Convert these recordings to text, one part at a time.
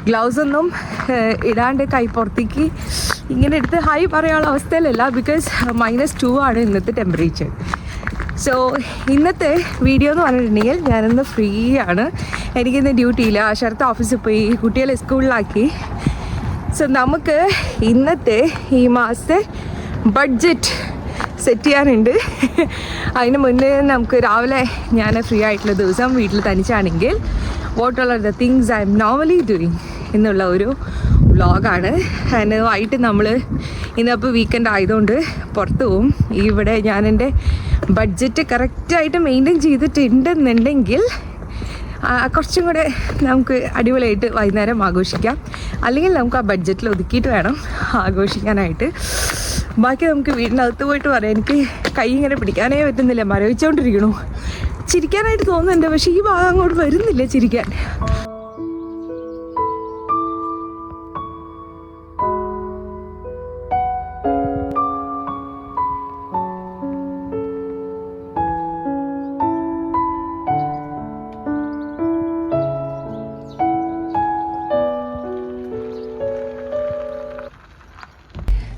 Gloves ഒന്നും ഇടാണ്ട് കൈ പുറത്തേക്ക് ഇങ്ങനെ എടുത്ത് ഹൈ പറയാനുള്ള അവസ്ഥയിലല്ല. ബിക്കോസ് -2 ആണ് ഇന്നത്തെ ടെമ്പറേച്ചർ. സോ ഇന്നത്തെ വീഡിയോ എന്ന് പറഞ്ഞിട്ടുണ്ടെങ്കിൽ ഞാനിന്ന് ഫ്രീ ആണ്. എനിക്കിന്ന് ഡ്യൂട്ടിയില്ല. ശരത്ത് ഓഫീസിൽ പോയി, കുട്ടികളെ സ്കൂളിലാക്കി. സോ നമുക്ക് ഇന്നത്തെ ഈ മാസത്തെ ബഡ്ജറ്റ് സെറ്റ് ചെയ്യാനുണ്ട്. അതിന് മുന്നേ നമുക്ക് രാവിലെ ഞാൻ ഫ്രീ ആയിട്ടുള്ള ദിവസം വീട്ടിൽ തനിച്ചാണെങ്കിൽ what are the things I am normally doing എന്നുള്ള ഒരു വ്ളോഗാണ്. അതിന് വൈകിട്ട് നമ്മൾ ഇന്നിപ്പോൾ വീക്കെൻഡ് ആയതുകൊണ്ട് പുറത്ത് പോവും. ഇവിടെ ഞാൻ എൻ്റെ ബഡ്ജറ്റ് കറക്റ്റായിട്ട് മെയിൻറ്റെയിൻ ചെയ്തിട്ടുണ്ടെന്നുണ്ടെങ്കിൽ കുറച്ചും കൂടെ നമുക്ക് അടിപൊളിയായിട്ട് വൈകുന്നേരം ആഘോഷിക്കാം. അല്ലെങ്കിൽ നമുക്ക് ആ ബഡ്ജറ്റിൽ ഒതുക്കിയിട്ട് വേണം ആഘോഷിക്കാനായിട്ട്. ബാക്കി നമുക്ക് വീടിനകത്ത് പോയിട്ട് പറയാം. എനിക്ക് കൈ ഇങ്ങനെ പിടിക്കാനേ പറ്റുന്നില്ല, മരവിച്ചുകൊണ്ടിരിക്കണു. ചിരിക്കാനായിട്ട് തോന്നുന്നുണ്ട്, പക്ഷേ ഈ ഭാഗം അങ്ങോട്ട് വരുന്നില്ല ചിരിക്കാൻ.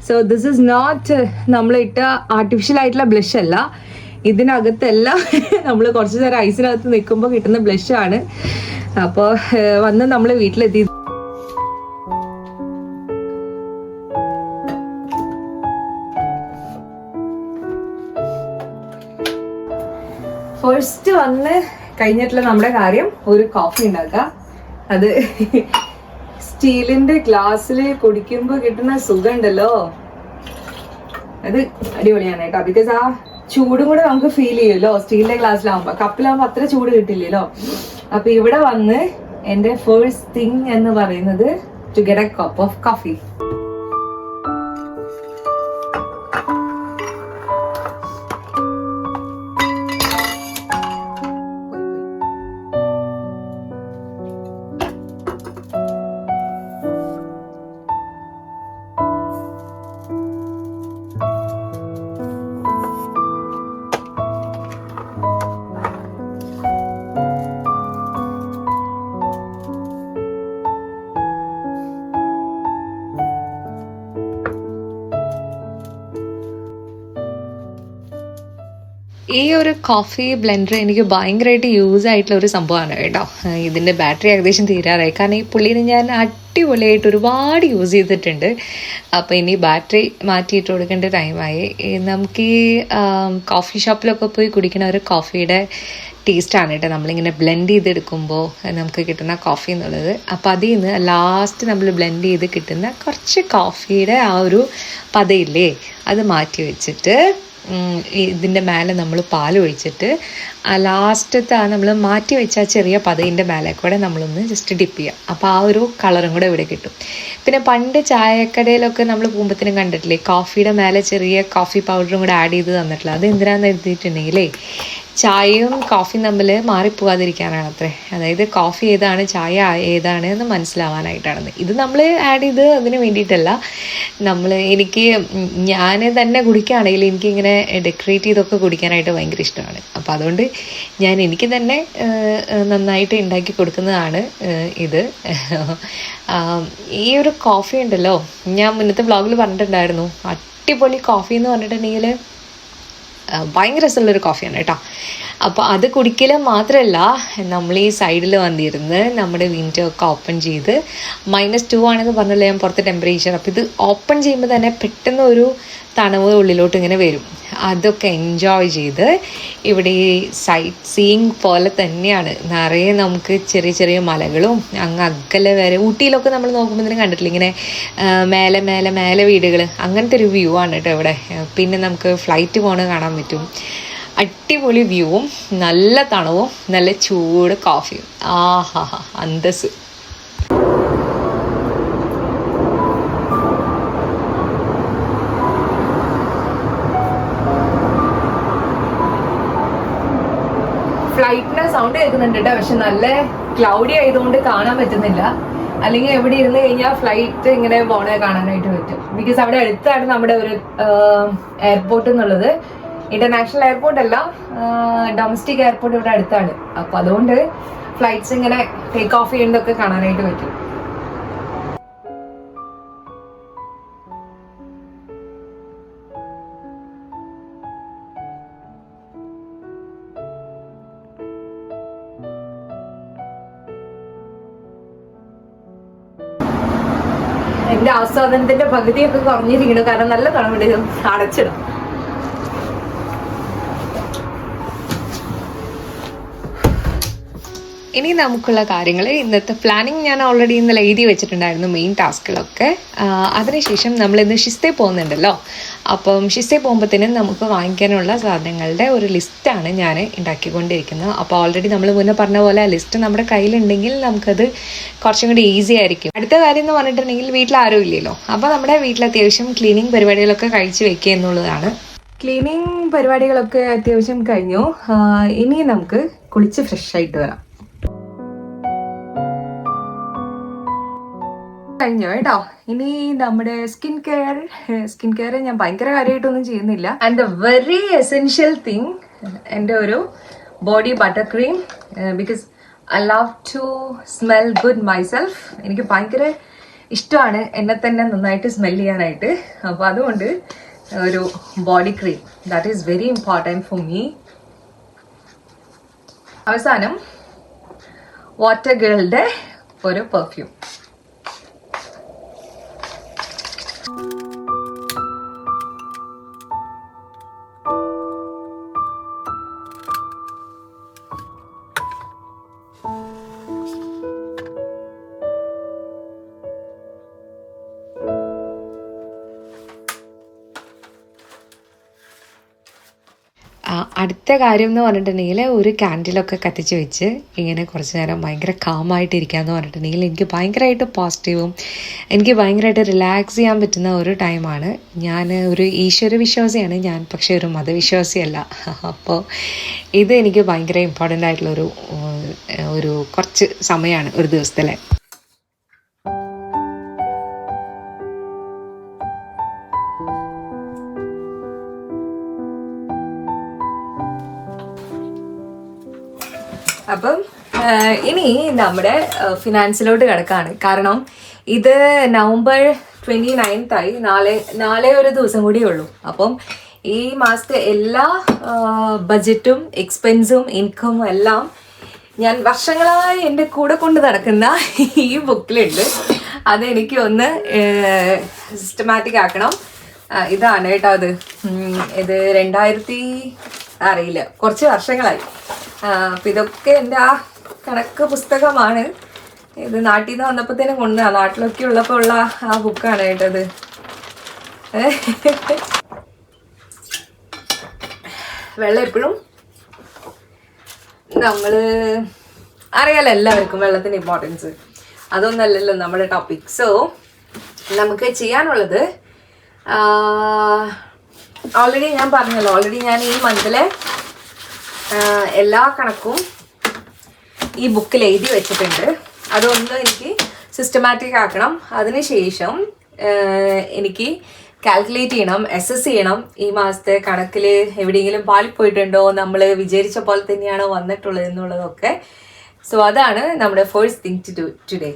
സോ ദിസ് ഇസ് നോട്ട് നമ്മളിട്ട ആർട്ടിഫിഷ്യൽ ആയിട്ടുള്ള ബ്ലഷ് അല്ല. ഇതിനകത്തെല്ലാം നമ്മൾ കുറച്ച് നേരം ഐസിനകത്ത് നിൽക്കുമ്പോൾ കിട്ടുന്ന ബ്ലഷാണ്. അപ്പോൾ വന്ന് നമ്മൾ വീട്ടിലെത്തി. ഫസ്റ്റ് വന്ന് കഴിഞ്ഞിട്ടുള്ള നമ്മുടെ കാര്യം ഒരു കോഫി ഉണ്ടാക്കുക. അത് സ്റ്റീലിന്റെ ഗ്ലാസ്സിൽ കുടിക്കുമ്പോൾ കിട്ടുന്ന സുഖം ഉണ്ടല്ലോ, അത് അടിപൊളിയാണ് കേട്ടോ. ബിക്കോസ് ആ ചൂടും കൂടെ നമുക്ക് ഫീൽ ചെയ്യുമല്ലോ സ്റ്റീലിന്റെ ഗ്ലാസ്സിലാവുമ്പോ. കപ്പിലാവുമ്പോ അത്ര ചൂട് കിട്ടില്ലല്ലോ. അപ്പൊ ഇവിടെ വന്ന് എന്റെ ഫസ്റ്റ് തിങ് എന്ന് പറയുന്നത് to get a cup of coffee. ഈ ഒരു കോഫി ബ്ലെൻഡർ എനിക്ക് ഭയങ്കരമായിട്ട് യൂസ് ആയിട്ടുള്ള ഒരു സംഭവമാണ് കേട്ടോ. ഇതിൻ്റെ ബാറ്ററി ഏകദേശം തീരാറായി. കാരണം ഈ പുള്ളീനെ ഞാൻ അടിപൊളിയായിട്ട് ഒരുപാട് യൂസ് ചെയ്തിട്ടുണ്ട്. അപ്പോൾ ഇനി ബാറ്ററി മാറ്റിയിട്ട് കൊടുക്കേണ്ട ടൈമായി. നമുക്ക് ഈ കോഫി ഷോപ്പിലൊക്കെ പോയി കുടിക്കുന്ന ഒരു കോഫിയുടെ ടേസ്റ്റാണ് കേട്ടോ നമ്മളിങ്ങനെ ബ്ലെൻഡ് ചെയ്തെടുക്കുമ്പോൾ നമുക്ക് കിട്ടുന്ന കോഫി എന്നുള്ളത്. അപ്പോൾ അതിൽ നിന്ന് ലാസ്റ്റ് നമ്മൾ ബ്ലെൻഡ് ചെയ്ത് കിട്ടുന്ന കുറച്ച് കോഫിയുടെ ആ ഒരു പതയില്ലേ, അത് മാറ്റി വെച്ചിട്ട് ഇതിൻ്റെ മേലെ നമ്മൾ പാൽ ഒഴിച്ചിട്ട് ലാസ്റ്റത്തെ നമ്മൾ മാറ്റി വെച്ച ചെറിയ പതയിൻ്റെ മേലെ കൂടെ നമ്മളൊന്ന് ജസ്റ്റ് ഡിപ്പ് ചെയ്യാം. അപ്പോൾ ആ ഒരു കളറും കൂടെ ഇവിടെ കിട്ടും. പിന്നെ പണ്ട് ചായക്കടയിലൊക്കെ നമ്മൾ പോകുമ്പോഴത്തേനും കണ്ടിട്ടില്ലേ, കോഫിയുടെ മേലെ ചെറിയ കോഫി പൗഡറും കൂടെ ആഡ് ചെയ്ത് തന്നിട്ടില്ല. അത് എന്തിനാന്ന് എഴുതിയിട്ടുണ്ടെങ്കിലേ ചായയും കോഫിയും തമ്മിൽ മാറിപ്പോകാതിരിക്കാനാണ് അത്രേ. അതായത് കോഫി ഏതാണ് ചായ ഏതാണ് എന്ന് മനസ്സിലാവാനായിട്ടാണ്. ഇത് നമ്മൾ ആഡ് ചെയ്ത് അതിന് വേണ്ടിയിട്ടല്ല. ഞാൻ തന്നെ കുടിക്കുകയാണെങ്കിൽ എനിക്കിങ്ങനെ ഡെക്കറേറ്റ് ചെയ്തൊക്കെ കുടിക്കാനായിട്ട് ഭയങ്കര ഇഷ്ടമാണ്. അപ്പോൾ അതുകൊണ്ട് എനിക്ക് തന്നെ നന്നായിട്ട് ഉണ്ടാക്കി കൊടുക്കുന്നതാണ് ഇത്. ഈ ഒരു കോഫി ഉണ്ടല്ലോ, ഞാൻ മുന്നത്തെ വ്ളോഗിൽ പറഞ്ഞിട്ടുണ്ടായിരുന്നു, അടിപൊളി കോഫി എന്ന് പറഞ്ഞിട്ടുണ്ടെങ്കിൽ ഭയങ്കര രസമുള്ളൊരു കോഫിയാണ് കേട്ടോ. അപ്പോൾ അത് കുടിക്കൽ മാത്രമല്ല, നമ്മൾ ഈ സൈഡിൽ വന്നിരുന്ന് നമ്മുടെ വിൻഡോ ഒക്കെ ഓപ്പൺ ചെയ്ത് -2 ആണെന്ന് പറഞ്ഞല്ലോ ഞാൻ പുറത്തെ ടെമ്പറേച്ചർ. അപ്പോൾ ഇത് ഓപ്പൺ ചെയ്യുമ്പോൾ തന്നെ പെട്ടെന്ന് ഒരു തണവ് ഉള്ളിലോട്ട് ഇങ്ങനെ വരും. അതൊക്കെ എൻജോയ് ചെയ്ത് ഇവിടെ ഈ സൈറ്റ് സീയിങ് പോലെ തന്നെയാണ്. നിറയെ നമുക്ക് ചെറിയ ചെറിയ മലകളും അങ്ങ് അകലെ വരെ ഊട്ടിയിലൊക്കെ നമ്മൾ നോക്കുമ്പോൾ തന്നെ കണ്ടിട്ടില്ല, ഇങ്ങനെ മേലെ മേലെ മേലെ വീടുകൾ, അങ്ങനത്തെ ഒരു വ്യൂ ആണ് കേട്ടോ ഇവിടെ. പിന്നെ നമുക്ക് ഫ്ലൈറ്റ് പോകണത് കാണാൻ പറ്റും. അടിപൊളി വ്യൂവും നല്ല തണുവും നല്ല ചൂട് കോഫിയും. ആഹാ അന്തസ്. ഫ്ലൈറ്റിന്റെ സൗണ്ട് കേൾക്കുന്നുണ്ട് കേട്ടോ. പക്ഷെ നല്ല ക്ലൗഡി ആയതുകൊണ്ട് കാണാൻ പറ്റുന്നില്ല. അല്ലെങ്കിൽ എവിടെ ഇരുന്ന് കഴിഞ്ഞാൽ ഫ്ലൈറ്റ് ഇങ്ങനെ പോണേ കാണാനായിട്ട് പറ്റും. ബിക്കോസ് അവിടെ അടുത്താണ് നമ്മുടെ ഒരു എയർപോർട്ട് എന്നുള്ളത്. ഇന്റർനാഷണൽ എയർപോർട്ട് അല്ല, ഡൊമസ്റ്റിക് എയർപോർട്ട് ഇവിടെ അടുത്താണ്. അപ്പൊ അതുകൊണ്ട് ഫ്ലൈറ്റ്സ് ഇങ്ങനെ ടേക്ക് ഓഫ് ചെയ്യുന്നതൊക്കെ കാണാനായിട്ട് പറ്റും. എൻ്റെ ആസ്വാദനത്തിൻ്റെ പകുതിയൊക്കെ കുറഞ്ഞിരിക്കുന്നു, കാരണം നല്ല തണുപ്പുണ്ട്. അടച്ചിടും. ഇനി നമുക്കുള്ള കാര്യങ്ങൾ, ഇന്നത്തെ പ്ലാനിങ് ഞാൻ ഓൾറെഡി ഇന്നലെ എഴുതി വെച്ചിട്ടുണ്ടായിരുന്നു, മെയിൻ ടാസ്കുകളൊക്കെ. അതിനുശേഷം നമ്മളിന്ന് ഷിസ്തേ പോകുന്നുണ്ടല്ലോ. അപ്പം ഷിസ്തേ പോകുമ്പോഴത്തേനും നമുക്ക് വാങ്ങിക്കാനുള്ള സാധനങ്ങളുടെ ഒരു ലിസ്റ്റാണ് ഞാൻ ഉണ്ടാക്കിക്കൊണ്ടിരിക്കുന്നത്. അപ്പോൾ ഓൾറെഡി നമ്മൾ മുന്നേ പറഞ്ഞ പോലെ ആ ലിസ്റ്റ് നമ്മുടെ കയ്യിലുണ്ടെങ്കിൽ നമുക്കത് കുറച്ചും കൂടി ഈസി ആയിരിക്കും. അടുത്ത കാര്യം എന്ന് പറഞ്ഞിട്ടുണ്ടെങ്കിൽ വീട്ടിൽ ആരും ഇല്ലല്ലോ, അപ്പോൾ നമ്മുടെ വീട്ടിൽ അത്യാവശ്യം ക്ലീനിങ് പരിപാടികളൊക്കെ കഴിച്ച് വെക്കുക എന്നുള്ളതാണ്. ക്ലീനിങ് പരിപാടികളൊക്കെ അത്യാവശ്യം കഴിഞ്ഞു. ഇനി നമുക്ക് കുളിച്ച് ഫ്രഷ് ആയിട്ട് വരാം. കഴിഞ്ഞു കേട്ടോ. ഇനി നമ്മുടെ സ്കിൻ കെയർ ഞാൻ ഭയങ്കര കാര്യമായിട്ടൊന്നും ചെയ്യുന്നില്ല. And the very essential thing, എൻ്റെ ഒരു body butter cream, because I love to smell good myself. എനിക്ക് ഭയങ്കര ഇഷ്ടമാണ് എന്നെ തന്നെ നന്നായിട്ട് സ്മെൽ ചെയ്യാനായിട്ട്. അപ്പോൾ അതുകൊണ്ട് ഒരു body cream, that is very important for me. അവസാനം വാട്ടർ ഗേളിൻ്റെ ഒരു പെർഫ്യൂം. അടുത്ത കാര്യം എന്ന് പറഞ്ഞിട്ടുണ്ടെങ്കിൽ ഒരു ക്യാൻഡിലൊക്കെ കത്തിച്ച് വെച്ച് ഇങ്ങനെ കുറച്ച് നേരം ഭയങ്കര കാമായിട്ടിരിക്കുക എന്ന് പറഞ്ഞിട്ടുണ്ടെങ്കിൽ എനിക്ക് ഭയങ്കരമായിട്ട് പോസിറ്റീവും എനിക്ക് ഭയങ്കരമായിട്ട് റിലാക്സ് ചെയ്യാൻ പറ്റുന്ന ഒരു ടൈമാണ്. ഞാൻ ഒരു ഈശ്വര വിശ്വാസിയാണ് ഞാൻ, പക്ഷേ ഒരു മതവിശ്വാസിയല്ല. അപ്പോൾ ഇത് എനിക്ക് ഭയങ്കര ഇമ്പോർട്ടൻ്റ് ആയിട്ടുള്ളൊരു കുറച്ച് സമയമാണ് ഒരു ദിവസത്തിലെ. അപ്പം ഇനി നമ്മുടെ ഫിനാൻസിലോട്ട് കിടക്കാണ്. കാരണം ഇത് നവംബർ 29 നാളെ ഒരു ദിവസം കൂടിയേ ഉള്ളൂ. അപ്പം ഈ മാസത്തെ എല്ലാ ബഡ്ജറ്റും എക്സ്പെൻസും ഇൻകമും എല്ലാം ഞാൻ വർഷങ്ങളായി എൻ്റെ കൂടെ കൊണ്ട് നടക്കുന്ന ഈ ബുക്കിലുണ്ട്. അതെനിക്ക് ഒന്ന് സിസ്റ്റമാറ്റിക് ആക്കണം. ഇതാണ് കേട്ടോ അത്. ഇത് 2000 അറിയില്ല, കുറച്ച് വർഷങ്ങളായി. അപ്പം ഇതൊക്കെ എൻ്റെ ആ കണക്ക് പുസ്തകമാണ്. ഇത് നാട്ടിൽ നിന്ന് വന്നപ്പോഴത്തേനും നാട്ടിലൊക്കെ ഉള്ളപ്പോൾ ഉള്ള ആ ബുക്കാണ് കേട്ടത്. വെള്ളം എപ്പോഴും നമ്മൾ അറിയാലോ, എല്ലാവർക്കും വെള്ളത്തിൻ്റെ ഇമ്പോർട്ടൻസ്. അതൊന്നല്ലല്ലോ നമ്മുടെ ടോപ്പിക്. സോ നമുക്ക് ചെയ്യാനുള്ളത്, ഓൾറെഡി ഞാൻ പറഞ്ഞല്ലോ, ഞാൻ ഈ മന്തിലെ എല്ലാ കണക്കും ഈ ബുക്കിൽ എഴുതി വെച്ചിട്ടുണ്ട്. അതൊന്ന് എനിക്ക് സിസ്റ്റമാറ്റിക് ആക്കണം. അതിനുശേഷം എനിക്ക് കാൽക്കുലേറ്റ് ചെയ്യണം, അസസ് ചെയ്യണം ഈ മാസത്തെ കണക്കിൽ എവിടെയെങ്കിലും പാളിപ്പോയിട്ടുണ്ടോ, നമ്മൾ വിചാരിച്ച പോലെ തന്നെയാണോ വന്നിട്ടുള്ളത് എന്നുള്ളതൊക്കെ. സോ അതാണ് നമ്മുടെ first thing to do today.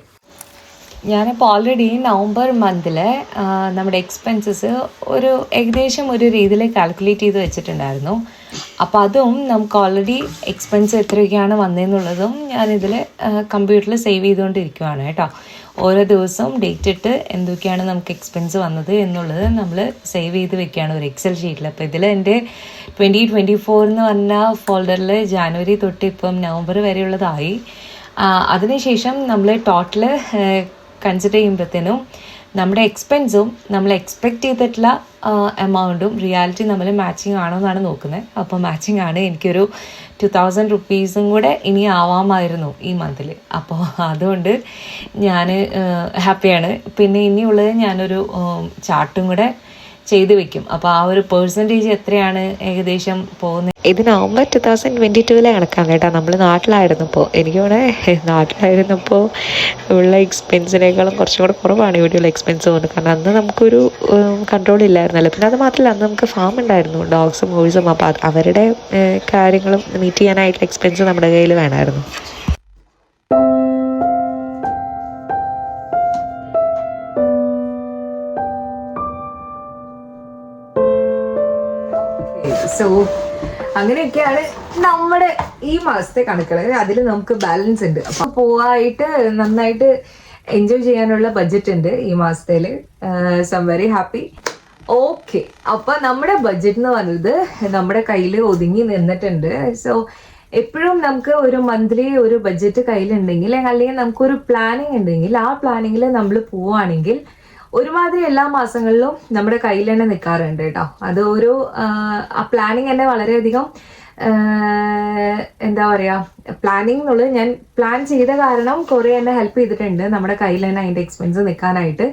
ഞാനിപ്പോൾ ഓൾറെഡി നവംബർ മന്തിൽ നമ്മുടെ എക്സ്പെൻസസ് ഏകദേശം ഒരു രീതിയിൽ കാൽക്കുലേറ്റ് ചെയ്ത് വെച്ചിട്ടുണ്ടായിരുന്നു. അപ്പോൾ അതും നമുക്ക് ഓൾറെഡി എക്സ്പെൻസ് എത്രയൊക്കെയാണ് വന്നതെന്നുള്ളതും ഞാനിതിൽ കമ്പ്യൂട്ടറിൽ സേവ് ചെയ്തുകൊണ്ടിരിക്കുകയാണ് കേട്ടോ. ഓരോ ദിവസവും ഡേറ്റ് ഇട്ട് എന്തൊക്കെയാണ് നമുക്ക് എക്സ്പെൻസ് വന്നത് എന്നുള്ളത് നമ്മൾ സേവ് ചെയ്ത് വെക്കുകയാണ് ഒരു എക്സൽ ഷീറ്റിൽ. അപ്പോൾ ഇതിൽ എൻ്റെ 2024 എന്ന് പറഞ്ഞ ഫോൾഡറിൽ ജാനുവരി തൊട്ട് ഇപ്പം നവംബർ വരെയുള്ളതായി. അതിനുശേഷം നമ്മൾ ടോട്ടൽ കൺസിഡർ ചെയ്യുമ്പോഴത്തേനും നമ്മുടെ എക്സ്പെൻസും നമ്മൾ എക്സ്പെക്റ്റ് ചെയ്തിട്ടുള്ള എമൗണ്ടും റിയാലിറ്റി നമ്മൾ മാച്ചിങ് ആണോ എന്നാണ് നോക്കുന്നത്. അപ്പോൾ മാച്ചിങ് ആണ്. എനിക്കൊരു 2000 റുപ്പീസും കൂടെ ഇനി ആവാമായിരുന്നു ഈ മന്തിൽ. അപ്പോൾ അതുകൊണ്ട് ഞാൻ ഹാപ്പിയാണ്. പിന്നെ ഇനിയുള്ളത് ഞാനൊരു ചാർട്ടും കൂടെ ചെയ്ത് വെക്കും. അപ്പോൾ ആ ഒരു പെർസെൻറ്റേജ് എത്രയാണ് ഏകദേശം പോകുന്നത്. ഇത് നവംബർ 2022 കണക്കാണ് കേട്ടോ. നമ്മൾ നാട്ടിലായിരുന്നപ്പോൾ, എനിക്കിവിടെ നാട്ടിലായിരുന്നപ്പോൾ ഉള്ള എക്സ്പെൻസിനേക്കാളും കുറച്ചും കൂടെ കുറവാണ് ഇവിടെയുള്ള എക്സ്പെൻസ് പോകുന്നത്. കാരണം അന്ന് നമുക്കൊരു കൺട്രോൾ ഇല്ലായിരുന്നല്ലോ. പിന്നെ അത് മാത്രമല്ല, അന്ന് നമുക്ക് ഫാം ഉണ്ടായിരുന്നു, ഡോഗ്സും കോഴ്സും. അപ്പോൾ അവരുടെ കാര്യങ്ങളും മീറ്റ് ചെയ്യാനായിട്ടുള്ള എക്സ്പെൻസ് നമ്മുടെ കയ്യിൽ വേണമായിരുന്നു. സോ അങ്ങനെയൊക്കെയാണ് നമ്മുടെ ഈ മാസത്തെ കണക്കുകൾ. അതിൽ നമുക്ക് ബാലൻസ് ഉണ്ട്. അപ്പോൾ പോവായിട്ട് നന്നായിട്ട് എൻജോയ് ചെയ്യാനുള്ള ബഡ്ജറ്റ് ഉണ്ട് ഈ മാസത്തിൽ. So I'm very happy. Okay, അപ്പൊ നമ്മുടെ ബഡ്ജറ്റ് എന്ന് പറയുന്നത് നമ്മുടെ കയ്യിൽ ഒതുങ്ങി നിന്നിട്ടുണ്ട്. സോ എപ്പോഴും നമുക്ക് ഒരു മന്ത്ലി ഒരു ബഡ്ജറ്റ് കയ്യിലുണ്ടെങ്കിൽ അല്ലെങ്കിൽ നമുക്കൊരു പ്ലാനിങ് ഉണ്ടെങ്കിൽ ആ പ്ലാനിങ്ങിൽ നമ്മൾ പോവുകയാണെങ്കിൽ ഒരുമാതിരി എല്ലാ മാസങ്ങളിലും നമ്മുടെ കയ്യിൽ തന്നെ നിൽക്കാറുണ്ട് കേട്ടോ. അത് ഒരു ആ പ്ലാനിങ് തന്നെ വളരെയധികം എന്താ പറയാ, പ്ലാനിങ് എന്നുള്ളത് ഞാൻ പ്ലാൻ ചെയ്ത കാരണം കുറെ എന്നെ ഹെൽപ്പ് ചെയ്തിട്ടുണ്ട് നമ്മുടെ കയ്യിൽ തന്നെ അതിന്റെ എക്സ്പെൻസ് നിൽക്കാനായിട്ട്.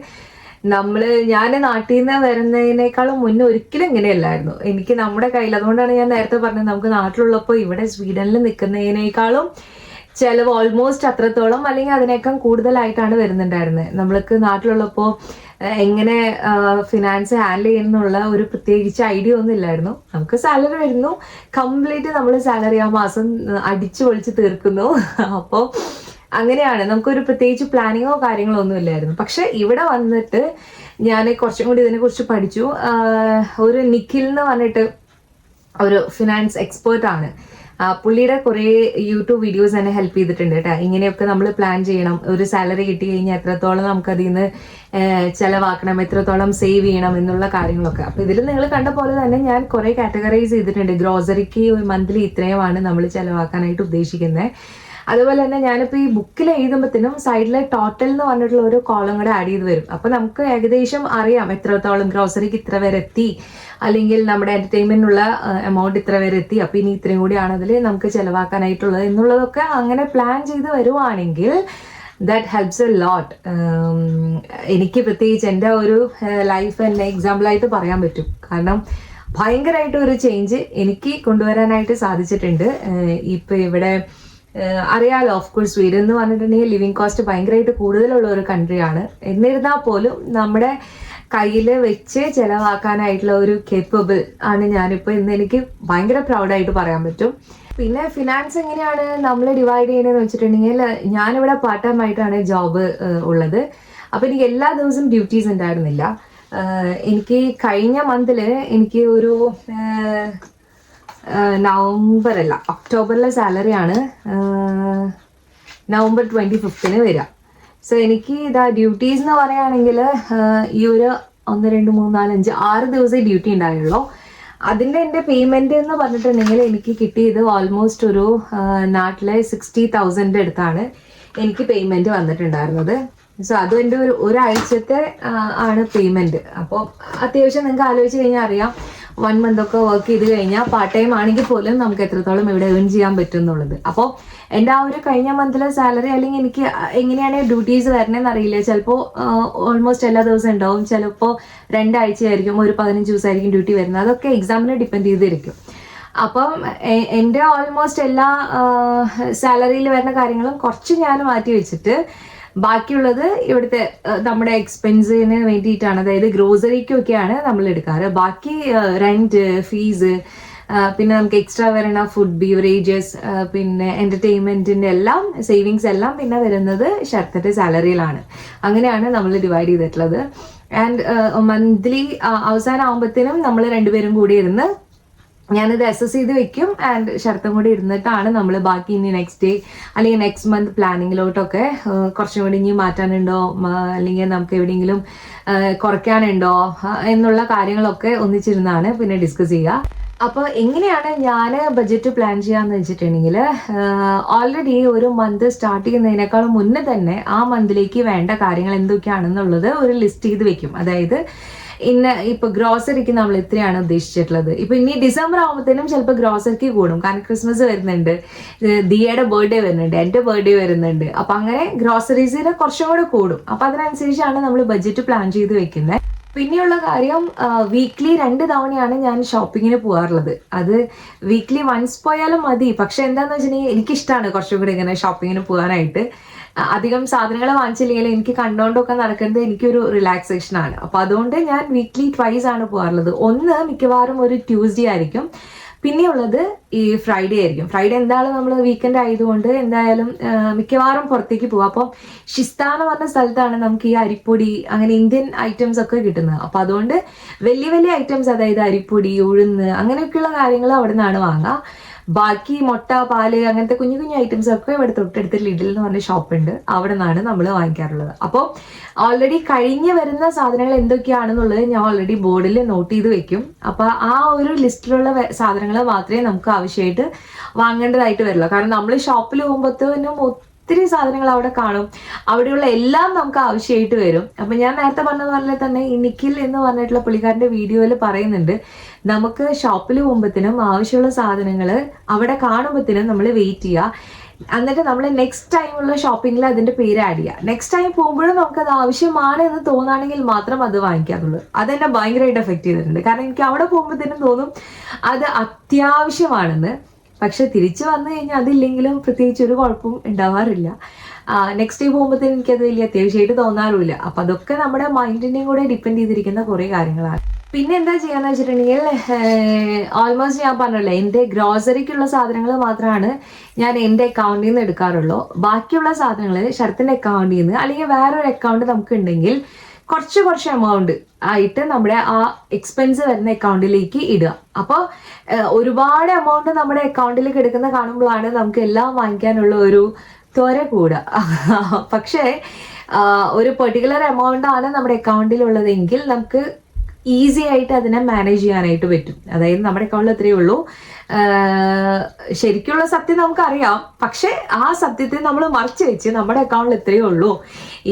ഞാൻ നാട്ടിൽ നിന്ന് വരുന്നതിനേക്കാളും മുന്നേ ഒരിക്കലും ഇങ്ങനെയല്ലായിരുന്നു എനിക്ക് നമ്മുടെ കയ്യിൽ. അതുകൊണ്ടാണ് ഞാൻ നേരത്തെ പറഞ്ഞത് നമുക്ക് നാട്ടിലുള്ളപ്പോൾ ഇവിടെ സ്വീഡനിൽ നിൽക്കുന്നതിനേക്കാളും ചിലവ് ഓൾമോസ്റ്റ് അത്രത്തോളം അല്ലെങ്കിൽ അതിനേക്കാൾ കൂടുതലായിട്ടാണ് വരുന്നുണ്ടായിരുന്നത്. നമ്മൾക്ക് നാട്ടിലുള്ളപ്പോൾ എങ്ങനെ ഫിനാൻസ് ഹാൻഡിൽ ചെയ്യുന്നുള്ള ഒരു പ്രത്യേകിച്ച് ഐഡിയ ഒന്നും ഇല്ലായിരുന്നു. നമുക്ക് സാലറി വരുന്നു, കംപ്ലീറ്റ് നമ്മൾ സാലറി ആ മാസം അടിച്ചു പൊളിച്ച് തീർക്കുന്നു. അപ്പോൾ അങ്ങനെയാണ്, നമുക്കൊരു പ്രത്യേകിച്ച് പ്ലാനിങ്ങോ കാര്യങ്ങളോ ഒന്നും ഇല്ലായിരുന്നു. പക്ഷെ ഇവിടെ വന്നിട്ട് ഞാൻ കുറച്ചും കൂടി ഇതിനെക്കുറിച്ച് പഠിച്ചു. ഒരു നിഖിൽ എന്ന് പറഞ്ഞിട്ട് ഒരു ഫിനാൻസ് എക്സ്പേർട്ടാണ്. പുള്ളിയുടെ കുറേ യൂട്യൂബ് വീഡിയോസ് എന്നെ ഹെൽപ്പ് ചെയ്തിട്ടുണ്ട് കേട്ടോ. ഇങ്ങനെയൊക്കെ നമ്മൾ പ്ലാൻ ചെയ്യണം, ഒരു സാലറി കിട്ടി കഴിഞ്ഞാൽ എത്രത്തോളം നമുക്കതിൽ നിന്ന് ചിലവാക്കണം, എത്രത്തോളം സേവ് ചെയ്യണം എന്നുള്ള കാര്യങ്ങളൊക്കെ. അപ്പോൾ ഇതിൽ നിങ്ങൾ കണ്ട പോലെ തന്നെ ഞാൻ കുറേ കാറ്റഗറൈസ് ചെയ്തിട്ടുണ്ട്. ഗ്രോസറിക്ക് മന്ത്ലി ഇത്രയുമാണ് നമ്മൾ ചിലവാക്കാനായിട്ട് ഉദ്ദേശിക്കുന്നത്. അതുപോലെ തന്നെ ഞാനിപ്പോൾ ഈ ബുക്കിൽ എഴുതുമ്പോഴത്തേനും സൈഡിലെ ടോട്ടൽ എന്ന് പറഞ്ഞിട്ടുള്ള ഒരു കോളം കൂടെ ആഡ് ചെയ്ത് വരും. അപ്പോൾ നമുക്ക് ഏകദേശം അറിയാം എത്രത്തോളം ഗ്രോസറിക്ക് ഇത്ര വരെ എത്തി, അല്ലെങ്കിൽ നമ്മുടെ എന്റർടൈൻമെന്റിനുള്ള എമൗണ്ട് ഇത്ര വരെ എത്തി, അപ്പൊ ഇനി ഇത്രയും കൂടിയാണ് അതിൽ നമുക്ക് ചെലവാക്കാനായിട്ടുള്ളത് എന്നുള്ളതൊക്കെ അങ്ങനെ പ്ലാൻ ചെയ്ത് വരുവാണെങ്കിൽ ദാറ്റ് ഹെൽപ്സ് എ ലോട്ട്. എനിക്ക് പ്രത്യേകിച്ച് എൻ്റെ ഒരു ലൈഫ് എന്നെ എക്സാമ്പിളായിട്ട് പറയാൻ പറ്റും. കാരണം ഭയങ്കരമായിട്ട് ഒരു ചേഞ്ച് എനിക്ക് കൊണ്ടുവരാനായിട്ട് സാധിച്ചിട്ടുണ്ട്. ഇപ്പൊ ഇവിടെ അറിയാലോ, ഓഫ് കോഴ്സ് സ്വീഡൻ എന്ന് പറഞ്ഞിട്ടുണ്ടെങ്കിൽ ലിവിങ് കോസ്റ്റ് ഭയങ്കരമായിട്ട് കൂടുതലുള്ള ഒരു കൺട്രിയാണ്. എന്നിരുന്നാൽ പോലും നമ്മുടെ കയ്യിൽ വെച്ച് ചിലവാക്കാനായിട്ടുള്ള ഒരു കേപ്പബിൾ ആണ് ഞാനിപ്പോൾ ഇന്ന് എനിക്ക് ഭയങ്കര പ്രൗഡായിട്ട് പറയാൻ പറ്റും. പിന്നെ ഫിനാൻസ് എങ്ങനെയാണ് നമ്മൾ ഡിവൈഡ് ചെയ്യണമെന്ന് വെച്ചിട്ടുണ്ടെങ്കിൽ ഞാനിവിടെ പാർട്ട് ടൈം ആയിട്ടാണ് ജോബ് ഉള്ളത്. അപ്പോൾ എനിക്ക് എല്ലാ ദിവസവും ഡ്യൂട്ടീസ് ഉണ്ടായിരുന്നില്ല. എനിക്ക് കഴിഞ്ഞ മന്തിൽ എനിക്ക് ഒരു ഒക്ടോബറിലെ സാലറിയാണ് നവംബർ 25 വരിക. സോ എനിക്ക് ഇതാ ഡ്യൂട്ടീസ് എന്ന് പറയുകയാണെങ്കിൽ ഈ ഒരു 1, 2, 3, 4, 5, 6 ദിവസമേ ഡ്യൂട്ടി ഉണ്ടായുള്ളൂ. അതിൻ്റെ എൻ്റെ പേയ്മെൻറ്റ് എന്ന് പറഞ്ഞിട്ടുണ്ടെങ്കിൽ എനിക്ക് കിട്ടിയത് ഓൾമോസ്റ്റ് ഒരു നാട്ടിലെ 60,000 അടുത്താണ് എനിക്ക് പേയ്മെൻറ്റ് വന്നിട്ടുണ്ടായിരുന്നത്. സോ അതും എൻ്റെ ഒരാഴ്ചത്തെ ആണ് പേയ്മെൻറ്റ്. അപ്പോൾ അത്യാവശ്യം നിങ്ങൾക്ക് ആലോചിച്ച് കഴിഞ്ഞാൽ അറിയാം 1 month ഒക്കെ വർക്ക് ചെയ്ത് കഴിഞ്ഞാൽ പാർട്ട് ടൈം ആണെങ്കിൽ പോലും നമുക്ക് എത്രത്തോളം ഇവിടെ ഏൺ ചെയ്യാൻ പറ്റും എന്നുള്ളത്. അപ്പോൾ എൻ്റെ ആ ഒരു കഴിഞ്ഞ മന്തിലെ സാലറി, അല്ലെങ്കിൽ എനിക്ക് എങ്ങനെയാണ് ഡ്യൂട്ടീസ് വരണേന്ന് അറിയില്ല. ചിലപ്പോൾ ഓൾമോസ്റ്റ് എല്ലാ ദിവസവും ഉണ്ടാവും, ചിലപ്പോൾ 2 ആഴ്ചയായിരിക്കും, ഒരു 15 ദിവസമായിരിക്കും ഡ്യൂട്ടി വരുന്നത്. അതൊക്കെ എക്സാമിനെ ഡിപ്പെൻഡ് ചെയ്തിരിക്കും. അപ്പം എൻ്റെ ഓൾമോസ്റ്റ് എല്ലാ സാലറിയിൽ വരുന്ന കാര്യങ്ങളും കുറച്ച് ഞാൻ മാറ്റി വെച്ചിട്ട് ബാക്കിയുള്ളത് ഇവിടുത്തെ നമ്മുടെ എക്സ്പെൻസിന് വേണ്ടിയിട്ടാണ്, അതായത് ഗ്രോസറിക്കൊക്കെയാണ് നമ്മൾ എടുക്കാറ്. ബാക്കി റെന്റ്, ഫീസ്, പിന്നെ നമുക്ക് എക്സ്ട്രാ വരണ ഫുഡ്, ബീവറേജസ്, പിന്നെ എന്റർടൈൻമെന്റിന്റെ എല്ലാം സേവിങ്സ് എല്ലാം പിന്നെ വരുന്നത് ഷർട്ടിന്റെ സാലറിയിലാണ്. അങ്ങനെയാണ് നമ്മൾ ഡിവൈഡ് ചെയ്തിട്ടുള്ളത്. ആൻഡ് മന്ത്ലി അവസാനം ആകുമ്പോഴത്തേനും നമ്മൾ രണ്ടുപേരും കൂടി ഇരുന്ന് ഞാനിത് അസസ് ചെയ്ത് വെക്കും. ആൻഡ് ഷർട്ടും കൂടി ഇരുന്നിട്ടാണ് നമ്മൾ ബാക്കി ഇനി നെക്സ്റ്റ് ഡേ അല്ലെങ്കിൽ നെക്സ്റ്റ് മന്ത് പ്ലാനിങ്ങിലോട്ടൊക്കെ കുറച്ചും കൂടി ഇനി മാറ്റാനുണ്ടോ, അല്ലെങ്കിൽ നമുക്ക് എവിടെയെങ്കിലും കുറയ്ക്കാനുണ്ടോ എന്നുള്ള കാര്യങ്ങളൊക്കെ ഒന്നിച്ചിരുന്നാണ് പിന്നെ ഡിസ്കസ് ചെയ്യുക. അപ്പോൾ എങ്ങനെയാണ് ഞാൻ ബഡ്ജറ്റ് പ്ലാൻ ചെയ്യാന്ന് വെച്ചിട്ടുണ്ടെങ്കിൽ, ഓൾറെഡി ഒരു മന്ത് സ്റ്റാർട്ട് ചെയ്യുന്നതിനേക്കാളും മുന്നേ തന്നെ ആ മന്തിലേക്ക് വേണ്ട കാര്യങ്ങൾ എന്തൊക്കെയാണെന്നുള്ളത് ഒരു ലിസ്റ്റ് ചെയ്ത് വെക്കും. അതായത് ഇപ്പൊ ഗ്രോസറിക്ക് നമ്മൾ ഇത്രയാണ് ഉദ്ദേശിച്ചിട്ടുള്ളത്. ഇപ്പൊ ഇനി ഡിസംബർ ആകുമ്പോഴത്തേനും ചിലപ്പോൾ ഗ്രോസറിക്ക് കൂടും, കാരണം ക്രിസ്മസ് വരുന്നുണ്ട്, ദിയയുടെ ബർത്ത്ഡേ വരുന്നുണ്ട്, എൻ്റെ ബർത്ത്ഡേ വരുന്നുണ്ട്. അപ്പൊ അങ്ങനെ ഗ്രോസറീസിന് കുറച്ചും കൂടെ കൂടും. അപ്പൊ അതിനനുസരിച്ചാണ് നമ്മൾ ബഡ്ജറ്റ് പ്ലാൻ ചെയ്ത് വെക്കുന്നത്. പിന്നെയുള്ള കാര്യം, വീക്ക്ലി 2 തവണയാണ് ഞാൻ ഷോപ്പിങ്ങിന് പോകാറുള്ളത്. അത് വീക്ക്ലി വൺസ് പോയാലും മതി. പക്ഷെ എന്താന്ന് വെച്ചിട്ടുണ്ടെങ്കിൽ എനിക്കിഷ്ടമാണ് കുറച്ചും കൂടി ഇങ്ങനെ ഷോപ്പിങ്ങിന് പോകാനായിട്ട്. അധികം സാധനങ്ങൾ വാങ്ങിച്ചില്ലെങ്കിൽ എനിക്ക് കണ്ടോണ്ടൊക്കെ നടക്കുന്നത് എനിക്കൊരു റിലാക്സേഷൻ ആണ്. അപ്പൊ അതുകൊണ്ട് ഞാൻ വീക്ക്ലി 2 ആണ് പോകാറുള്ളത്. ഒന്ന് മിക്കവാറും ഒരു ട്യൂസ്ഡേ ആയിരിക്കും, പിന്നെയുള്ളത് ഈ ഫ്രൈഡേ ആയിരിക്കും. ഫ്രൈഡേ എന്തായാലും നമ്മൾ വീക്കെൻഡ് ആയതുകൊണ്ട് എന്തായാലും മിക്കവാറും പുറത്തേക്ക് പോകും. അപ്പം ഷിസ്ത എന്ന് പറഞ്ഞ സ്ഥലത്താണ് നമുക്ക് ഈ അരിപ്പൊടി അങ്ങനെ ഇന്ത്യൻ ഐറ്റംസ് ഒക്കെ കിട്ടുന്നത്. അപ്പം അതുകൊണ്ട് വലിയ വലിയ ഐറ്റംസ്, അതായത് അരിപ്പൊടി, ഉഴുന്ന്, അങ്ങനെയൊക്കെയുള്ള കാര്യങ്ങൾ അവിടെ നിന്നാണ് വാങ്ങുക. ബാക്കി മുട്ട, പാല് അങ്ങനത്തെ കുഞ്ഞു കുഞ്ഞു ഐറ്റംസ് ഒക്കെ ഇവിടെ തൊട്ടടുത്ത് ലിഡിൽ എന്ന് പറഞ്ഞ ഷോപ്പുണ്ട്, അവിടെ നിന്നാണ് നമ്മൾ വാങ്ങിക്കാറുള്ളത്. അപ്പോൾ ഓൾറെഡി കഴിഞ്ഞ് വരുന്ന സാധനങ്ങൾ എന്തൊക്കെയാണെന്നുള്ളത് ഞാൻ ഓൾറെഡി ബോർഡിൽ നോട്ട് ചെയ്ത് വെക്കും. അപ്പോൾ ആ ഒരു ലിസ്റ്റിലുള്ള സാധനങ്ങൾ മാത്രമേ നമുക്ക് ആവശ്യമായിട്ട് വാങ്ങേണ്ടതായിട്ട് വരുള്ളൂ. കാരണം നമ്മൾ ഷോപ്പിൽ പോകുമ്പോഴത്തേനും ഒത്തിരി സാധനങ്ങൾ അവിടെ കാണും, അവിടെയുള്ള എല്ലാം നമുക്ക് ആവശ്യമായിട്ട് വരും. അപ്പം ഞാൻ നേരത്തെ പറഞ്ഞതുപോലെ തന്നെ ഈ നിഖിൽ എന്ന് പറഞ്ഞിട്ടുള്ള പുള്ളിക്കാരൻ്റെ വീഡിയോയിൽ പറയുന്നുണ്ട്, നമുക്ക് ഷോപ്പിൽ പോകുമ്പോഴത്തേനും ആവശ്യമുള്ള സാധനങ്ങൾ അവിടെ കാണുമ്പോഴത്തേനും നമ്മൾ വെയിറ്റ് ചെയ്യുക, എന്നിട്ട് നമ്മൾ നെക്സ്റ്റ് ടൈമുള്ള ഷോപ്പിങ്ങിൽ അതിൻ്റെ പേര് ആഡ് ചെയ്യുക. നെക്സ്റ്റ് ടൈം പോകുമ്പോഴും നമുക്കത് ആവശ്യമാണ് എന്ന് തോന്നുകയാണെങ്കിൽ മാത്രം അത് വാങ്ങിക്കാറുള്ളൂ. അതെന്നെ ഭയങ്കരമായിട്ട് എഫക്റ്റ് ചെയ്തിട്ടുണ്ട്. കാരണം എനിക്ക് അവിടെ പോകുമ്പോഴത്തേനും തോന്നും അത് അത്യാവശ്യമാണെന്ന്. പക്ഷെ തിരിച്ചു വന്നു കഴിഞ്ഞാൽ അതില്ലെങ്കിലും പ്രത്യേകിച്ച് ഒരു കുഴപ്പവും ഉണ്ടാവാറില്ല. നെക്സ്റ്റ് ഡേ പോകുമ്പോഴത്തേനും എനിക്കത് വലിയ അത്യാവശ്യമായിട്ട് തോന്നാറുമില്ല. അപ്പം അതൊക്കെ നമ്മുടെ മൈൻഡിനെയും കൂടെ ഡിപ്പെൻഡ് ചെയ്തിരിക്കുന്ന കുറേ കാര്യങ്ങളാണ്. പിന്നെ എന്താ ചെയ്യാന്ന് വെച്ചിട്ടുണ്ടെങ്കിൽ, ഓൾമോസ്റ്റ് ഞാൻ പറഞ്ഞല്ലോ, എൻ്റെ ഗ്രോസറിക്കുള്ള സാധനങ്ങൾ മാത്രമാണ് ഞാൻ എൻ്റെ അക്കൗണ്ടിൽ നിന്ന് എടുക്കാറുള്ളൂ. ബാക്കിയുള്ള സാധനങ്ങൾ ശരത്തിൻ്റെ അക്കൗണ്ടിൽ നിന്ന് അല്ലെങ്കിൽ വേറൊരു അക്കൗണ്ട് നമുക്ക് ഉണ്ടെങ്കിൽ കുറച്ച് എമൗണ്ട് ആയിട്ട് നമ്മുടെ ആ എക്സ്പെൻസ് വരുന്ന അക്കൗണ്ടിലേക്ക് ഇടുക. അപ്പോൾ ഒരുപാട് എമൗണ്ട് നമ്മുടെ അക്കൗണ്ടിൽ കിടക്കുന്ന കാണുമ്പോഴാണ് നമുക്ക് എല്ലാം വാങ്ങിക്കാനുള്ള ഒരു ത്വര കൂടുക. പക്ഷേ ഒരു പെർട്ടിക്കുലർ എമൗണ്ട് ആണ് നമ്മുടെ അക്കൗണ്ടിലുള്ളതെങ്കിൽ നമുക്ക് ഈസി ആയിട്ട് അതിനെ മാനേജ് ചെയ്യാനായിട്ട് പറ്റും. അതായത് നമ്മുടെ അക്കൗണ്ടിൽ എത്രയേ ഉള്ളൂ, ശരിക്കുള്ള സത്യം നമുക്കറിയാം, പക്ഷെ ആ സത്യത്തെ നമ്മൾ മറച്ചു വെച്ച് നമ്മുടെ അക്കൗണ്ടിൽ എത്രയേ ഉള്ളൂ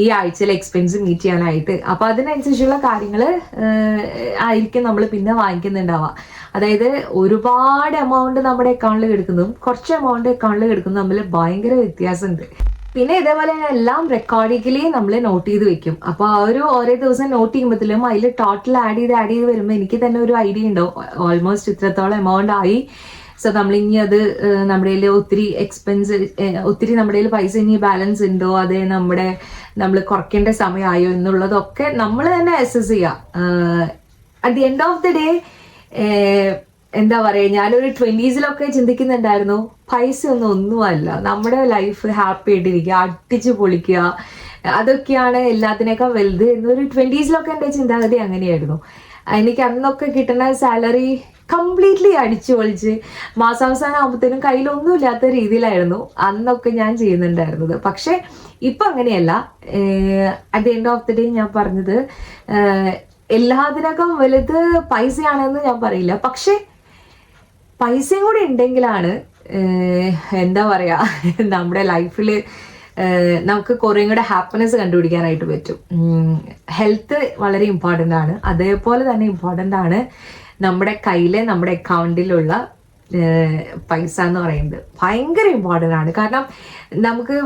ഈ ആഴ്ചയിലെ എക്സ്പെൻസ് മീറ്റ് ചെയ്യാനായിട്ട്. അപ്പം അതിനനുസരിച്ചുള്ള കാര്യങ്ങൾ ആയിരിക്കും നമ്മൾ പിന്നെ വാങ്ങിക്കുന്നുണ്ടാവുക. അതായത് ഒരുപാട് എമൗണ്ട് നമ്മുടെ അക്കൗണ്ടിൽ കിടക്കുന്നതും കുറച്ച് എമൗണ്ട് അക്കൗണ്ടിൽ കിടക്കുന്നതും തമ്മിൽ ഭയങ്കര വ്യത്യാസമുണ്ട്. പിന്നെ ഇതേപോലെ എല്ലാം റെക്കോർഡിക്കലി നമ്മൾ നോട്ട് ചെയ്ത് വെക്കും. അപ്പോൾ ആ ഒരു ഓരോ ദിവസം നോട്ട് ചെയ്യുമ്പോഴത്തേലും അതിൽ ടോട്ടൽ ആഡ് ചെയ്ത് വരുമ്പോൾ എനിക്ക് തന്നെ ഒരു ഐഡിയ ഉണ്ടാവും, ഓൾമോസ്റ്റ് ഇത്രത്തോളം എമൗണ്ട് ആയി. സോ നമ്മളിനി അത് നമ്മുടെ കയ്യിൽ ഒത്തിരി എക്സ്പെൻസ്, ഒത്തിരി നമ്മുടെ കയ്യിൽ പൈസ ഇനി ബാലൻസ് ഉണ്ടോ, അതേ നമ്മൾ കുറയ്ക്കേണ്ട സമയമായോ എന്നുള്ളതൊക്കെ നമ്മൾ തന്നെ അസസ് ചെയ്യുക. At the end of the day എന്താ പറയുക, ഞാനൊരു 20s ചിന്തിക്കുന്നുണ്ടായിരുന്നു, പൈസ ഒന്നുമല്ല, നമ്മുടെ ലൈഫ് ഹാപ്പി ആയിട്ടിരിക്കുക, അടിച്ചു പൊളിക്കുക, അതൊക്കെയാണ് എല്ലാത്തിനേക്കാൾ വലുത് എന്നൊരു 20s എൻ്റെ ചിന്താഗതി അങ്ങനെയായിരുന്നു. എനിക്ക് അന്നൊക്കെ കിട്ടുന്ന സാലറി കംപ്ലീറ്റ്ലി അടിച്ചു പൊളിച്ച് മാസാവസാനം ആകുമ്പോഴത്തേനും കയ്യിലൊന്നും ഇല്ലാത്ത രീതിയിലായിരുന്നു അന്നൊക്കെ ഞാൻ ചെയ്യുന്നുണ്ടായിരുന്നത്. പക്ഷെ ഇപ്പം അങ്ങനെയല്ല. At the end of the day ഞാൻ പറഞ്ഞത്, എല്ലാത്തിനേക്കാൾ വലുത് പൈസയാണെന്ന് ഞാൻ പറയില്ല, പക്ഷെ പൈസയും കൂടി ഉണ്ടെങ്കിലാണ് എന്താ പറയുക, നമ്മുടെ ലൈഫിൽ നമുക്ക് കുറേയും കൂടെ ഹാപ്പിനെസ് കണ്ടുപിടിക്കാനായിട്ട് പറ്റും. ഹെൽത്ത് വളരെ ഇമ്പോർട്ടൻ്റ് ആണ്, അതേപോലെ തന്നെ ഇമ്പോർട്ടൻ്റ് ആണ് നമ്മുടെ കയ്യിലെ നമ്മുടെ അക്കൗണ്ടിലുള്ള പൈസ എന്ന് പറയുന്നത്. ഭയങ്കര ഇമ്പോർട്ടൻ്റ് ആണ്. കാരണം നമുക്ക്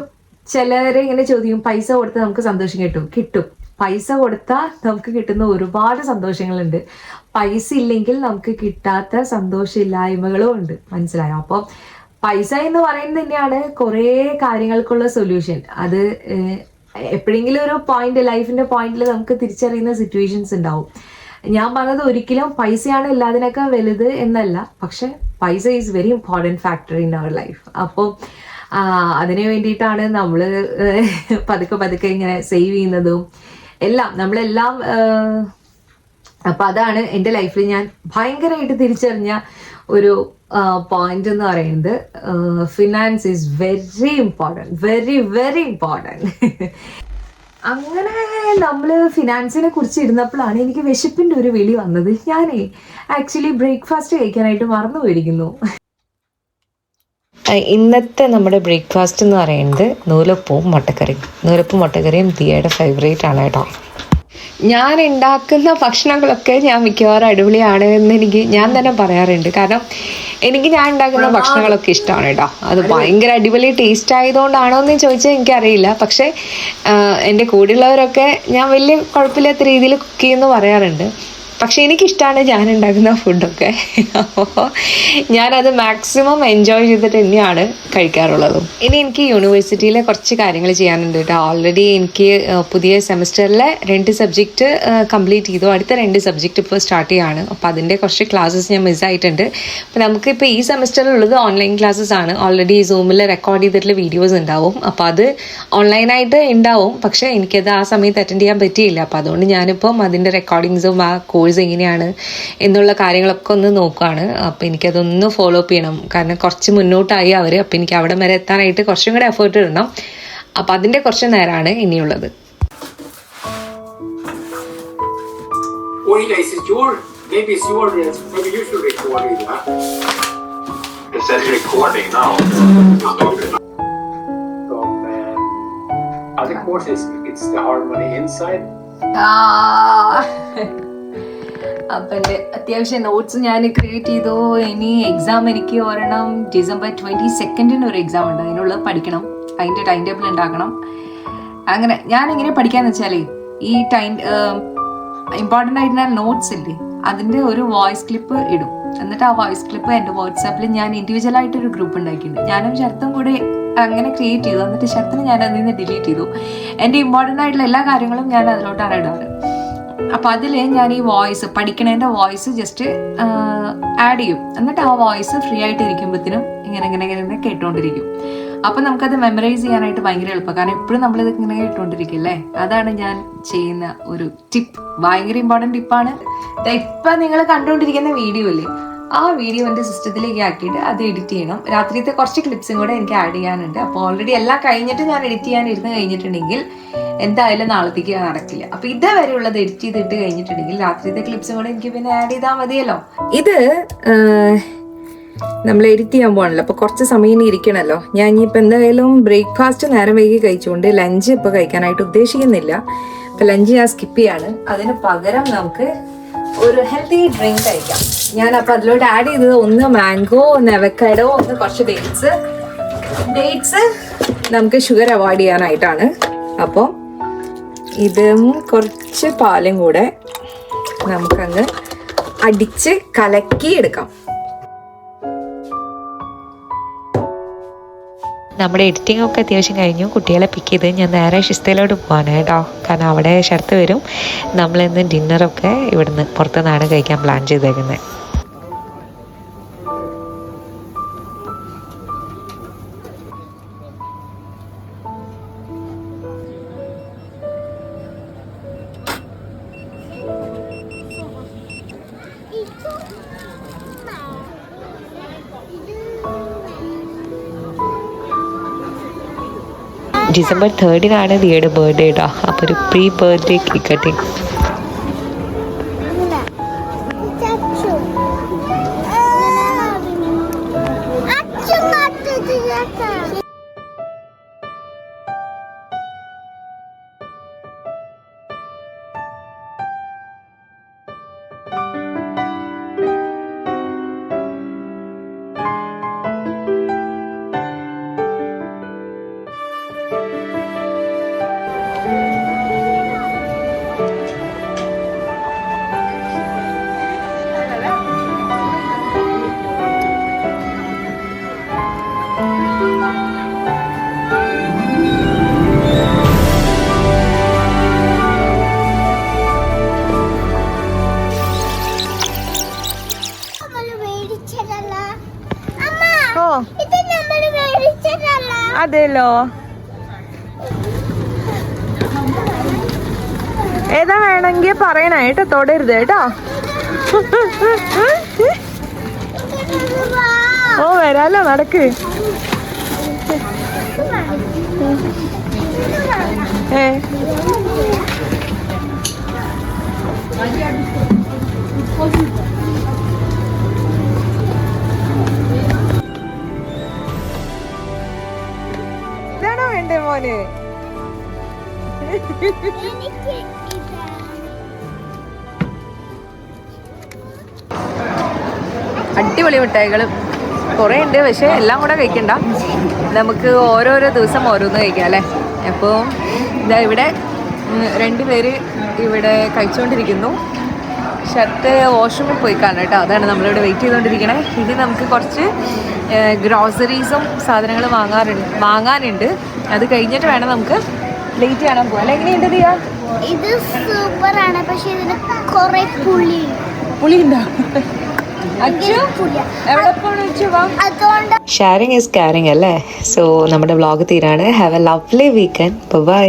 ചിലരെ ഇങ്ങനെ ചോദിക്കും, പൈസ കൊടുത്ത് നമുക്ക് സന്തോഷം കിട്ടും. പൈസ കൊടുത്താൽ നമുക്ക് കിട്ടുന്ന ഒരുപാട് സന്തോഷങ്ങളുണ്ട്, പൈസ ഇല്ലെങ്കിൽ നമുക്ക് കിട്ടാത്ത സന്തോഷമില്ലായ്മകളും ഉണ്ട്. മനസ്സിലായോ? അപ്പോൾ പൈസ എന്ന് പറയുന്നത് തന്നെയാണ് കുറേ കാര്യങ്ങൾക്കുള്ള സൊല്യൂഷൻ. അത് എപ്പോഴെങ്കിലും ഒരു പോയിന്റ്, ലൈഫിന്റെ പോയിന്റിൽ നമുക്ക് തിരിച്ചറിയുന്ന സിറ്റുവേഷൻസ് ഉണ്ടാവും. ഞാൻ പറഞ്ഞത് ഒരിക്കലും പൈസയാണ് എല്ലാത്തിനേക്കാൾ വലുത് എന്നല്ല, പക്ഷെ പൈസ is very important factor in our life. അപ്പോൾ അതിന് വേണ്ടിയിട്ടാണ് നമ്മൾ പതുക്കെ ഇങ്ങനെ സേവ് ചെയ്യുന്നതും എല്ലാം നമ്മളെല്ലാം. അപ്പം അതാണ് എൻ്റെ ലൈഫിൽ ഞാൻ ഭയങ്കരമായിട്ട് തിരിച്ചറിഞ്ഞ ഒരു പോയിന്റ് എന്ന് പറയുന്നത്, finance is very important, very very important. അങ്ങനെ നമ്മൾ ഫിനാൻസിനെ കുറിച്ച് ഇരുന്നപ്പോഴാണ് എനിക്ക് വിശപ്പിൻ്റെ ഒരു വിളി വന്നത്. ഞാനേ ആക്ച്വലി ബ്രേക്ക്ഫാസ്റ്റ് കഴിക്കാനായിട്ട് മറന്നു പോയിരിക്കുന്നു. ഇന്നത്തെ നമ്മുടെ ബ്രേക്ക്ഫാസ്റ്റ് എന്ന് പറയുന്നത് നൂലപ്പവും മുട്ടക്കറിയും ദിയയുടെ ഫേവറേറ്റ് ആണ് കേട്ടോ. ഞാൻ ഉണ്ടാക്കുന്ന ഭക്ഷണങ്ങളൊക്കെ ഞാൻ മിക്കവാറും അടിപൊളിയാണ് എന്ന് ഞാൻ തന്നെ പറയാറുണ്ട്. കാരണം എനിക്ക് ഞാൻ ഉണ്ടാക്കുന്ന ഭക്ഷണങ്ങളൊക്കെ ഇഷ്ടമാണ് കേട്ടോ. അത് ഭയങ്കര അടിപൊളി ടേസ്റ്റ് ആയതുകൊണ്ടാണോ എന്ന് ചോദിച്ചാൽ എനിക്കറിയില്ല. പക്ഷേ എൻ്റെ കൂടെയുള്ളവരൊക്കെ ഞാൻ വലിയ കുഴപ്പമില്ലാത്ത രീതിയിൽ കുക്ക് ചെയ്യുമെന്ന് പറയാറുണ്ട്. പക്ഷെ എനിക്കിഷ്ടമാണ് ഞാൻ ഉണ്ടാക്കുന്ന ഫുഡൊക്കെ. അപ്പോൾ ഞാനത് മാക്സിമം എൻജോയ് ചെയ്തിട്ട് തന്നെയാണ് കഴിക്കാറുള്ളതും. ഇനി എനിക്ക് യൂണിവേഴ്സിറ്റിയിലെ കുറച്ച് കാര്യങ്ങൾ ചെയ്യാനുണ്ട് കേട്ടോ. ഓൾറെഡി എനിക്ക് പുതിയ സെമസ്റ്ററിലെ 2 സബ്ജക്റ്റ് കംപ്ലീറ്റ് ചെയ്തു. അടുത്ത 2 സബ്ജക്റ്റ് ഇപ്പോൾ സ്റ്റാർട്ട് ചെയ്യാണ്. അപ്പോൾ അതിൻ്റെ കുറച്ച് ക്ലാസ്സസ് ഞാൻ മിസ്സായിട്ടുണ്ട്. അപ്പോൾ നമുക്കിപ്പോൾ ഈ സെമസ്റ്ററിലുള്ളത് ഓൺലൈൻ ക്ലാസ്സസ് ആണ്. ഓൾറെഡി സൂമിൽ റെക്കോർഡ് ചെയ്തിട്ടുള്ള വീഡിയോസ് ഉണ്ടാവും. അപ്പോൾ അത് ഓൺലൈനായിട്ട് ഉണ്ടാവും. പക്ഷേ എനിക്കത് ആ സമയത്ത് അറ്റൻഡ് ചെയ്യാൻ പറ്റിയില്ല. അപ്പോൾ അതുകൊണ്ട് ഞാനിപ്പം അതിൻ്റെ റെക്കോർഡിങ്സും ആ കോഴ്സ് വോയിസ് എങ്ങനെയാണ് എന്നുള്ള കാര്യങ്ങളൊക്കെ ഒന്ന് നോക്കുകയാണ്. അപ്പോൾ എനിക്കതൊന്ന് ഫോളോ അപ്പ് ചെയ്യണം, കാരണം കുറച്ച് മുന്നോട്ടായി അവർ. അപ്പോൾ എനിക്ക് അവിടെ വരെ എത്താനായിട്ട് കുറച്ചും കൂടെ എഫേർട്ട് ഇടണം. അപ്പോൾ അതിൻ്റെ കുറച്ച് നേരമാണ് ഇനിയുള്ളത്. Maybe it's your dance. Maybe you should record it, huh? It says recording now. So, other courses, it's the harmony inside. അപ്പം എൻ്റെ അത്യാവശ്യം നോട്ട്സ് ഞാൻ ക്രിയേറ്റ് ചെയ്തു. ഇനി എക്സാം എനിക്ക് ഒരെണ്ണം ഡിസംബർ 22 ഒരു എക്സാം ഉണ്ട്. അതിനുള്ളത് പഠിക്കണം, അതിൻ്റെ ടൈം ടേബിൾ ഉണ്ടാക്കണം. അങ്ങനെ ഞാൻ എങ്ങനെ പഠിക്കാന്ന് വെച്ചാലേ, ഈ ഇമ്പോർട്ടൻ്റ് ആയിട്ടുള്ള നോട്ട്സ് ഇല്ലേ, അതിൻ്റെ ഒരു വോയിസ് ക്ലിപ്പ് ഇടും. എന്നിട്ട് ആ വോയിസ് ക്ലിപ്പ് എൻ്റെ വാട്സാപ്പിൽ ഞാൻ ഇൻഡിവിജ്വലായിട്ടൊരു ഗ്രൂപ്പ് ഉണ്ടാക്കിയിട്ടുണ്ട്. ഞാനും ശരത്തും കൂടെ അങ്ങനെ ക്രിയേറ്റ് ചെയ്തു. എന്നിട്ട് ശരത്തിന് ഞാൻ അതിൽ നിന്ന് ഡിലീറ്റ് ചെയ്തു. എൻ്റെ ഇമ്പോർട്ടൻ്റ് ആയിട്ടുള്ള എല്ലാ കാര്യങ്ങളും ഞാൻ അതിലോട്ടാണ് ഇടാറ്. അപ്പം അതിൽ ഞാൻ ഈ വോയിസ് പഠിക്കണേൻ്റെ വോയിസ് ജസ്റ്റ് ആഡ് ചെയ്യും. എന്നിട്ട് ആ വോയിസ് ഫ്രീ ആയിട്ട് ഇരിക്കുമ്പോഴത്തേനും ഇങ്ങനെ കേട്ടുകൊണ്ടിരിക്കും. അപ്പം നമുക്കത് മെമ്മറൈസ് ചെയ്യാനായിട്ട് ഭയങ്കര എളുപ്പം. കാരണം എപ്പോഴും നമ്മളിത് ഇങ്ങനെ കേട്ടുകൊണ്ടിരിക്കില്ലേ. അതാണ് ഞാൻ ചെയ്യുന്ന ഒരു ടിപ്പ്. ഭയങ്കര ഇമ്പോർട്ടൻറ്റ് ടിപ്പാണ്. ഇപ്പം നിങ്ങൾ കണ്ടുകൊണ്ടിരിക്കുന്ന വീഡിയോ അല്ലേ, ആ വീഡിയോ എൻ്റെ സിസ്റ്റത്തിലേക്ക് ആക്കിയിട്ട് അത് എഡിറ്റ് ചെയ്യണം. രാത്രിയത്തെ കുറച്ച് ക്ലിപ്സും കൂടെ എനിക്ക് ആഡ് ചെയ്യാനുണ്ട്. അപ്പോൾ ഓൾറെഡി എല്ലാം കഴിഞ്ഞിട്ട് ഞാൻ എഡിറ്റ് ചെയ്യാൻ ഇരുന്ന് കഴിഞ്ഞിട്ടുണ്ടെങ്കിൽ എന്തായാലും നാളത്തേക്ക് നടക്കില്ല. അപ്പോൾ ഇതേവരെ ഉള്ളത് എഡിറ്റ് ചെയ്തിട്ട് കഴിഞ്ഞിട്ടുണ്ടെങ്കിൽ രാത്രിയത്തെ ക്ലിപ്സും കൂടെ എനിക്ക് പിന്നെ ആഡ് ചെയ്താൽ മതിയല്ലോ. ഇത് നമ്മൾ എഡിറ്റ് ചെയ്യാൻ പോകണല്ലോ, അപ്പോൾ കുറച്ച് സമയം ഇനി ഇരിക്കണമല്ലോ. ഞാൻ ഇനിയിപ്പോൾ എന്തായാലും ബ്രേക്ക്ഫാസ്റ്റ് നേരം വൈകി കഴിച്ചുകൊണ്ട് ലഞ്ച് ഇപ്പോൾ കഴിക്കാനായിട്ട് ഉദ്ദേശിക്കുന്നില്ല. അപ്പോൾ ലഞ്ച് ഞാൻ സ്കിപ്പ് ചെയ്യാണ്. അതിന് പകരം നമുക്ക് ഒരു ഹെൽത്തി ഡ്രിങ്ക് കഴിക്കാം. ഞാൻ അപ്പോൾ അതിലോട്ട് ആഡ് ചെയ്തത് ഒന്ന് മാംഗോ, ഒന്ന് അവക്കാഡോ, ഒന്ന് കുറച്ച് ഡേറ്റ്സ് നമുക്ക് ഷുഗർ അവോയ്ഡ് ചെയ്യാനായിട്ടാണ്. അപ്പോൾ ഇതും കുറച്ച് പാലും കൂടെ നമുക്കങ്ങ് അടിച്ച് കലക്കി എടുക്കാം. നമ്മുടെ എഡിറ്റിംഗ് ഒക്കെ അത്യാവശ്യം കഴിഞ്ഞു. കുട്ടികളെ പിക്ക് ചെയ്ത് ഞാൻ നേരെ ഷിസ്തയിലോട്ട് പോകാനാണ് കേട്ടോ. കാരണം അവിടെ ശരത്ത് വരും. നമ്മളിന്ന് ഡിന്നറൊക്കെ ഇവിടുന്ന് പുറത്തുനിന്നാണ് കഴിക്കാൻ പ്ലാൻ ചെയ്തേക്കുന്നത്. ഡിസംബർ 3 ദിയയുടെ ബർത്ത്ഡേ കേട്ടോ. അപ്പോൾ ഒരു പ്രീ ബർത്ത്ഡേ കേക്ക് കട്ടിങ്. അതെല്ലോ, ഏതാ വേണമെങ്കിൽ പറയണ കേട്ടോ, തൊടരുത് കേട്ടോ. ഓ വരാലോ, നടക്ക്. ഇതാണോ വേണ്ടേ മോന്? അടിപൊളി മിഠായികൾ കുറേ ഉണ്ട്, പക്ഷേ എല്ലാം കൂടെ കഴിക്കണ്ട. നമുക്ക് ഓരോരോ ദിവസം ഓരോന്ന് കഴിക്കാം അല്ലേ. അപ്പോൾ ഇതാ ഇവിടെ 2 പേര് ഇവിടെ കഴിച്ചുകൊണ്ടിരിക്കുന്നു. ഷർട്ട് വാഷ്റൂമിൽ പോയി കാണാം കേട്ടോ. അതാണ് നമ്മളിവിടെ വെയിറ്റ് ചെയ്തുകൊണ്ടിരിക്കണേ. ഇത് നമുക്ക് കുറച്ച് ഗ്രോസറീസും സാധനങ്ങൾ വാങ്ങാനുണ്ട്. അത് കഴിഞ്ഞിട്ട് വേണം നമുക്ക് ലേറ്റ് കാണാൻ പോകാം അല്ലേ. എങ്ങനെയുണ്ട് ദിയ? ഇത് സൂപ്പറാണ്, പക്ഷെ ഇതിന് കുറെ പുളിയുണ്ടോ? ഷെയറിങ് ഈസ് കെയറിങ് അല്ലേ. സോ നമ്മുടെ വ്ളോഗ് തീരാണ്. Have a lovely weekend. By.